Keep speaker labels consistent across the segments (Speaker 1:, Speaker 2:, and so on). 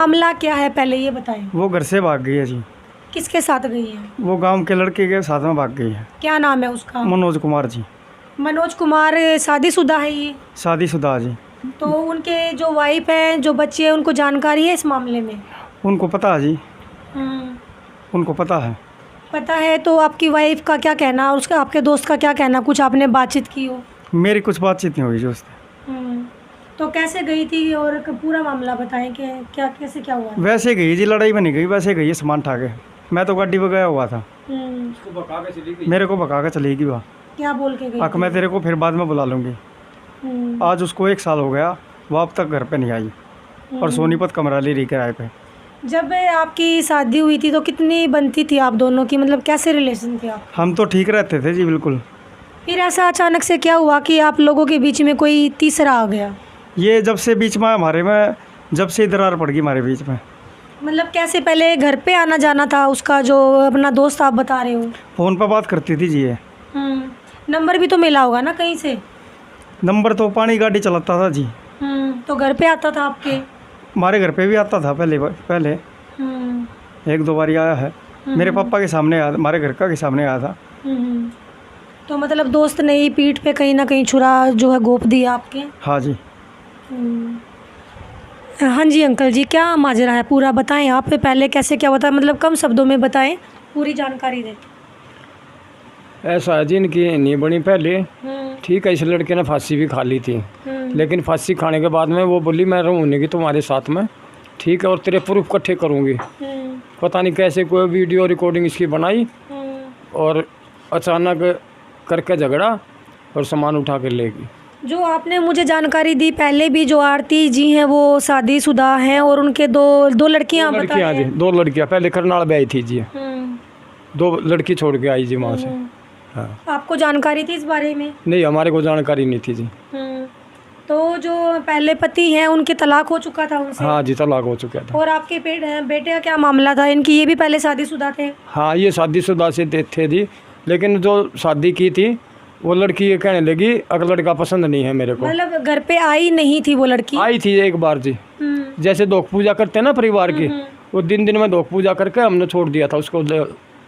Speaker 1: मामला क्या है पहले ये बताएं।
Speaker 2: वो घर से भाग गई है जी।
Speaker 1: किसके साथ गई है?
Speaker 2: वो गांव के लड़के के साथ में भाग गई है।
Speaker 1: क्या नाम है उसका?
Speaker 2: मनोज कुमार जी।
Speaker 1: मनोज कुमार शादीशुदा है ये?
Speaker 2: शादीशुदा जी।
Speaker 1: तो उनके जो वाइफ है, जो बच्चे हैं, उनको जानकारी है इस मामले में?
Speaker 2: उनको पता है जी,
Speaker 1: हम्म,
Speaker 2: उनको पता है।
Speaker 1: पता है। तो आपकी वाइफ का क्या कहना और उसका आपके दोस्त का क्या कहना? कुछ आपने बातचीत की हो?
Speaker 2: मेरी कुछ बातचीत नहीं हुई जी उससे।
Speaker 1: तो कैसे गई थी और पूरा मामला बताएं कि क्या कैसे क्या हुआ?
Speaker 2: वैसे गई जी, लड़ाई में नहीं गई, वैसे गई है सामान उठा के। मैं तो गाड़ी पे गया हुआ था, मेरे को भगा के चली गई वहाँ।
Speaker 1: क्या बोल के गई?
Speaker 2: मैं तेरे को फिर बाद में बुला लूँगी। आज उसको 1 साल हो गया, वो अब तक घर पे नहीं आई और सोनीपत कमराली रही किराए पे।
Speaker 1: जब आपकी शादी हुई थी तो कितनी बनती थी आप दोनों की, मतलब कैसे रिलेशन थे आप?
Speaker 2: हम तो ठीक रहते थे जी बिल्कुल।
Speaker 1: फिर ऐसा अचानक से क्या हुआ कि आप लोगों के बीच में कोई तीसरा आ गया?
Speaker 2: ये जब से बीच में हमारे में जब से दरार पड़ गई हमारे बीच में।
Speaker 1: मतलब कैसे? पहले घर पे आना जाना था उसका, जो अपना दोस्त आप बता रहे हो?
Speaker 2: फ़ोन पर बात करती थी जी ये।
Speaker 1: नंबर भी तो मिला होगा ना कहीं से?
Speaker 2: नंबर तो पानी गाड़ी चलाता था जी।
Speaker 1: तो घर पे आता था आपके?
Speaker 2: हमारे घर पे भी आता था पहले 1-2 बार आया है। मेरे पापा के सामने आया, हमारे घर का के सामने आया था।
Speaker 1: तो मतलब दोस्त ने ही पीठ पे कहीं ना कहीं छुरा जो है गोप दिया आपके?
Speaker 2: हाँ जी।
Speaker 1: हाँ जी अंकल जी, क्या माजरा है पूरा बताएं आप। पहले कैसे क्या होता है, मतलब कम शब्दों में बताएं, पूरी जानकारी दें।
Speaker 3: ऐसा है जी, इनकी नहीं बनी पहले। ठीक है, इस लड़के ने फांसी भी खा ली थी, लेकिन फांसी खाने के बाद में वो बोली मैं रहूँगी तुम्हारे साथ में, ठीक है, और तेरे प्रूफ इकट्ठे करूँगी। पता नहीं कैसे कोई वीडियो रिकॉर्डिंग इसकी बनाई और अचानक करके झगड़ा और सामान उठा कर ले गई।
Speaker 1: जो आपने मुझे जानकारी दी पहले भी, जो आरती जी हैं वो शादीशुदा हैं और उनके दो लड़कियां
Speaker 3: जी, 2 लड़कियां पहले करनाल में आई थी जी। 2 लड़की छोड़ के आई जी वहाँ से। हाँ।
Speaker 1: आपको जानकारी थी इस बारे में?
Speaker 3: नहीं, हमारे को जानकारी नहीं थी जी।
Speaker 1: तो जो पहले पति हैं उनके तलाक हो चुका था उनसे?
Speaker 3: हाँ जी, तलाक हो चुका था।
Speaker 1: और आपके बेटे का क्या मामला था इनकी? ये भी पहले शादीशुदा थे?
Speaker 3: हाँ, ये शादीशुदा से थे जी, लेकिन जो शादी की थी वो लड़की ये कहने लगी अगर लड़का पसंद नहीं है मेरे को।
Speaker 1: मतलब घर पे आई नहीं थी वो लड़की?
Speaker 3: आई थी एक बार जी। जैसे दोख पूजा करते हैं ना परिवार की, वो दिन में दोख पूजा करके हमने छोड़ दिया था उसको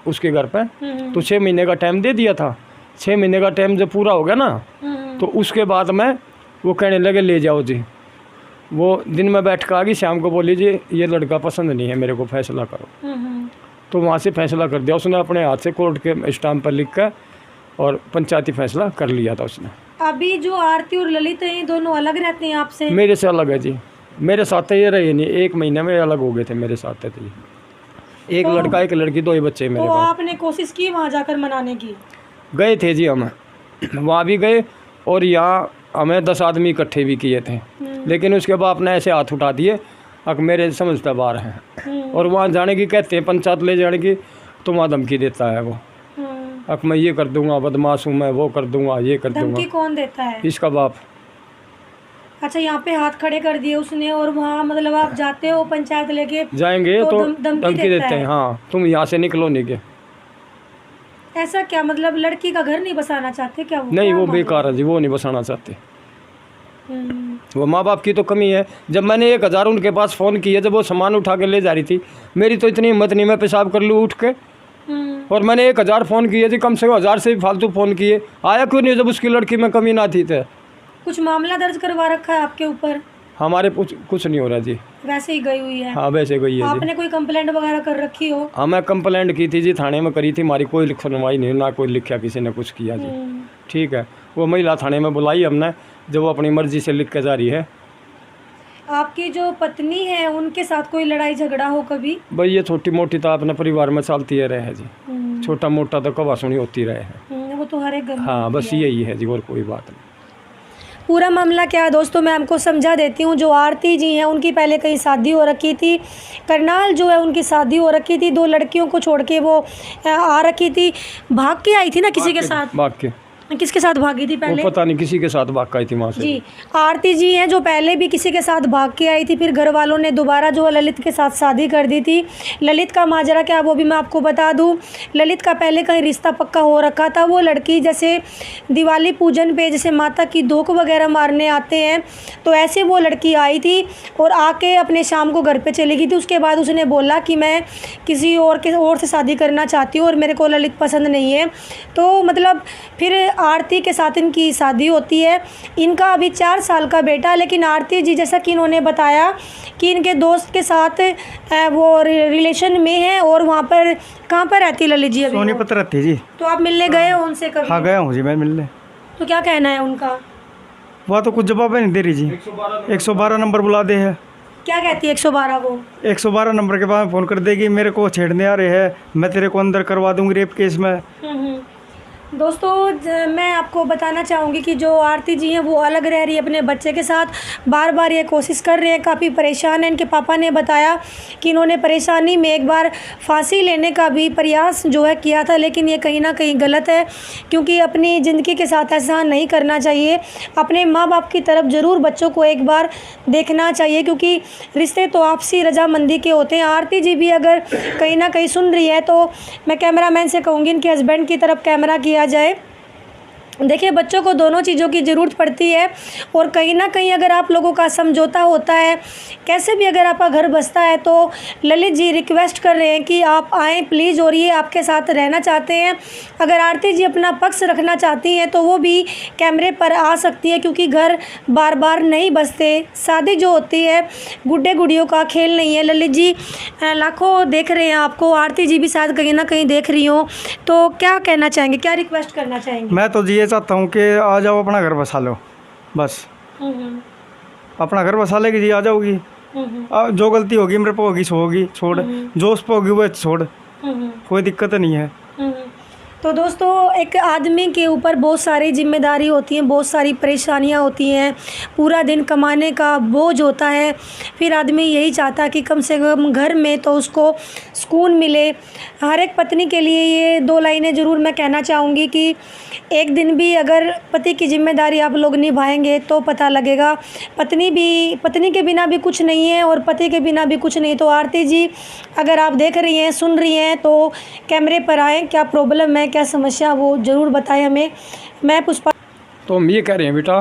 Speaker 3: उसके घर पे। तो 6 महीने का टाइम दे दिया था। 6 महीने का टाइम जब पूरा हो गया ना, तो उसके बाद में वो कहने लगे ले जाओ जी। वो दिन में बैठ कर आ गई, शाम को बोली जी ये लड़का पसंद नहीं है मेरे को, फैसला करो। तो वहाँ से फैसला कर दिया उसने, अपने हाथ से कोर्ट के स्टाम्प पर लिख कर, और पंचायती फैसला कर लिया था उसने।
Speaker 1: अभी जो आरती और ललित हैं, दोनों अलग रहते हैं आपसे?
Speaker 3: मेरे से अलग है जी, मेरे साथ ये रहे नहीं, 1 महीने में अलग हो गए थे मेरे साथ। थे एक लड़का 1 लड़की, 2 ही बच्चे मेरे
Speaker 1: तो
Speaker 3: पास।
Speaker 1: आपने कोशिश की वहाँ जाकर मनाने की?
Speaker 3: गए थे जी हम, वहाँ भी गए और यहाँ हमें 10 आदमी इकट्ठे भी किए थे, लेकिन उसके बाद अपने ऐसे हाथ उठा दिए अब मेरे समझता बाहर हैं। और वहाँ जाने की कहते हैं, पंचायत ले जाने की, तो वहाँ धमकी देता है वो, अब मैं ये कर दूंगा, बदमाश हूँ मैं, वो कर दूंगा, ये कर दूंगा।
Speaker 1: धमकी कौन देता है?
Speaker 3: इसका बाप।
Speaker 1: अच्छा, यहाँ पे हाथ खड़े कर दिए उसने और वहाँ मतलब आप जाते हो पंचायत लेके
Speaker 3: जाएंगे तो धमकी देते हैं। हाँ, तुम यहाँ से निकलो नहीं के।
Speaker 1: ऐसा क्या मतलब लड़की का घर नहीं बसाना चाहते क्या? वो
Speaker 3: नहीं, वो बेकार है जी, वो नहीं बसाना चाहते। वो माँ बाप की तो कमी है। जब मैंने 1000 उनके पास फ़ोन किया, जब वो सामान उठा के ले जा रही थी, मेरी तो इतनी हिम्मत नहीं मैं पेशाब कर लूँ उठ के। और मैंने 1000 फ़ोन किए थे, कम से कम 1000 से भी फालतू फ़ोन किए, आया क्यों नहीं जब उसकी लड़की में कमी ना थी? थे
Speaker 1: कुछ मामला दर्ज करवा रखा है आपके ऊपर?
Speaker 3: हमारे कुछ नहीं हो रहा जी।
Speaker 1: वैसे ही गई हुई है?
Speaker 3: हाँ, वैसे गई है।
Speaker 1: आपने कोई कंप्लेंट वगैरह कर रखी हो?
Speaker 3: हाँ, मैं कंप्लेंट की थी जी, थाने में करी थी, हमारी कोई सुनवाई नहीं, ना कोई लिखा किसी ने कुछ किया जी। ठीक है, वो महिला थाने में बुलाई हमने, जब वो अपनी मर्जी से लिख के जा रही है।
Speaker 1: आपकी जो पत्नी है उनके साथ कोई लड़ाई झगड़ा हो कभी?
Speaker 3: भाई ये छोटी मोटी तो अपने परिवार में चलती है रहे जी, छोटा मोटा तो कवा सुनी होती रहे है।
Speaker 1: वो तो हर एक घर में
Speaker 3: हाँ, बस
Speaker 1: होती है।
Speaker 3: यही है जी, और कोई बात नहीं।
Speaker 1: पूरा मामला क्या है दोस्तों, मैं आपको समझा देती हूँ। जो आरती जी हैं उनकी पहले कहीं शादी हो रखी थी, करनाल जो है उनकी शादी हो रखी थी, 2 लड़कियों को छोड़ के वो आ रखी थी, भाग के आई थी ना किसी के साथ?
Speaker 3: भाग के
Speaker 1: किसके साथ भागी थी पहले?
Speaker 3: वो पता नहीं किसी के साथ भाग गई थी वहाँ से।
Speaker 1: जी, आरती जी हैं जो पहले भी किसी के साथ भाग के आई थी, फिर घर वालों ने दोबारा जो है ललित के साथ शादी कर दी थी। ललित का माजरा क्या वो भी मैं आपको बता दूं। ललित का पहले कहीं रिश्ता पक्का हो रखा था। वो लड़की जैसे दिवाली पूजन पे जैसे माता की धूप वगैरह मारने आते हैं, तो ऐसे वो लड़की आई थी और आके अपने शाम को घर पर चली गई थी। उसके बाद उसने बोला कि मैं किसी और से शादी करना चाहती हूँ और मेरे को ललित पसंद नहीं है। तो मतलब फिर आरती के साथ इनकी शादी होती है। इनका अभी 4 साल का बेटा, लेकिन आरती जी जैसा कि इन्होंने बताया कि इनके दोस्त के साथ वो रिलेशन में है। और वहाँ पर कहाँ पर रहती है ललित जी अभी?
Speaker 2: सोनीपत रहती है जी।
Speaker 1: तो आप मिलने गए हो उनसे कभी?
Speaker 2: हाँ गया हूँ जी मैं मिलने।
Speaker 1: तो क्या कहना है उनका?
Speaker 2: वह तो कुछ जवाब नहीं दे रही जी। 112 नंबर बुला दे है।
Speaker 1: क्या कहती है 112 को?
Speaker 2: 112 नंबर के बाद फ़ोन कर देगी, मेरे को छेड़ने आ रहे हैं, मैं तेरे को अंदर करवा दूंगी रेप केस में।
Speaker 1: दोस्तों मैं आपको बताना चाहूँगी कि जो आरती जी हैं वो अलग रह रही है अपने बच्चे के साथ। बार बार ये कोशिश कर रहे हैं, काफ़ी परेशान हैं। इनके पापा ने बताया कि इन्होंने परेशानी में एक बार फांसी लेने का भी प्रयास जो है किया था, लेकिन ये कहीं ना कहीं गलत है, क्योंकि अपनी ज़िंदगी के साथ ऐसा नहीं करना चाहिए। अपने माँ बाप की तरफ ज़रूर बच्चों को एक बार देखना चाहिए, क्योंकि रिश्ते तो आपसी रजामंदी के होते हैं। आरती जी भी अगर कहीं ना कहीं सुन रही है तो मैं कैमरामैन से कहूँगी इनके हस्बैंड की तरफ कैमरा किया जाए। देखिए बच्चों को दोनों चीज़ों की ज़रूरत पड़ती है, और कहीं ना कहीं अगर आप लोगों का समझौता होता है, कैसे भी अगर आपका घर बसता है, तो ललित जी रिक्वेस्ट कर रहे हैं कि आप आएँ प्लीज़, और ये आपके साथ रहना चाहते हैं। अगर आरती जी अपना पक्ष रखना चाहती हैं तो वो भी कैमरे पर आ सकती है, क्योंकि घर बार बार नहीं बसते। शादी जो होती है गुड्डे गुड़ियों का खेल नहीं है। ललित जी लाखों देख रहे हैं आपको, आरती जी भी शायद कहीं ना कहीं देख रही हो, तो क्या कहना चाहेंगे, क्या रिक्वेस्ट करना चाहेंगे?
Speaker 2: मैं तो जी ये चाहता हूँ कि आ जाओ अपना घर बसा लो, बस अपना घर बसा लेगी जी, आ जाओगी। जो गलती होगी मेरे पे होगी, सो होगी छोड़, जो उस पर होगी वो छोड़, कोई दिक्कत नहीं है।
Speaker 1: तो दोस्तों एक आदमी के ऊपर बहुत सारी जिम्मेदारी होती हैं, बहुत सारी परेशानियां होती हैं, पूरा दिन कमाने का बोझ होता है। फिर आदमी यही चाहता है कि कम से कम घर में तो उसको सुकून मिले। हर एक पत्नी के लिए ये 2 लाइनें ज़रूर मैं कहना चाहूँगी कि एक दिन भी अगर पति की जिम्मेदारी आप लोग निभाएंगे तो पता लगेगा पत्नी के बिना भी कुछ नहीं है और पति के बिना भी कुछ नहीं। तो आरती जी अगर आप देख रही हैं, सुन रही हैं, तो कैमरे पर आएँ, क्या प्रॉब्लम है, क्या समस्या, वो ज़रूर बताएं हमें। मैं पुष्पा।
Speaker 3: तो हम ये कह रहे हैं बेटा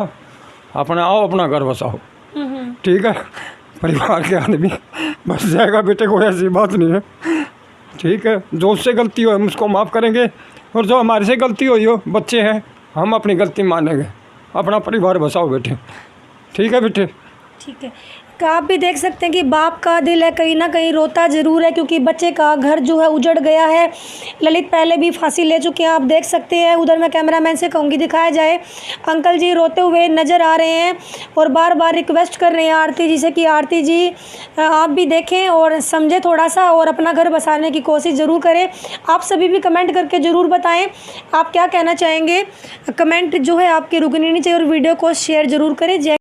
Speaker 3: अपना आओ, अपना घर बसाओ, ठीक है। परिवार के आदमी बस जाएगा बेटे, कोई ऐसी बात नहीं है, ठीक है। जो उससे गलती हो हम उसको माफ़ करेंगे, और जो हमारे से गलती हुई हो, बच्चे हैं, हम अपनी गलती मानेंगे। अपना परिवार बसाओ बेटे, ठीक है बेटे।
Speaker 1: ठीक है। आप भी देख सकते हैं कि बाप का दिल है कहीं ना कहीं रोता ज़रूर है, क्योंकि बच्चे का घर जो है उजड़ गया है। ललित पहले भी फांसी ले चुके हैं, आप देख सकते हैं। उधर मैं कैमरामैन से कहूँगी दिखाया जाए, अंकल जी रोते हुए नज़र आ रहे हैं और बार बार रिक्वेस्ट कर रहे हैं आरती जी से कि आरती जी आप भी देखें और समझें थोड़ा सा, और अपना घर बसाने की कोशिश ज़रूर करें। आप सभी भी कमेंट करके ज़रूर बताएँ आप क्या कहना चाहेंगे। कमेंट जो है आपके रुकने नहीं चाहिए, और वीडियो को शेयर ज़रूर करें। जय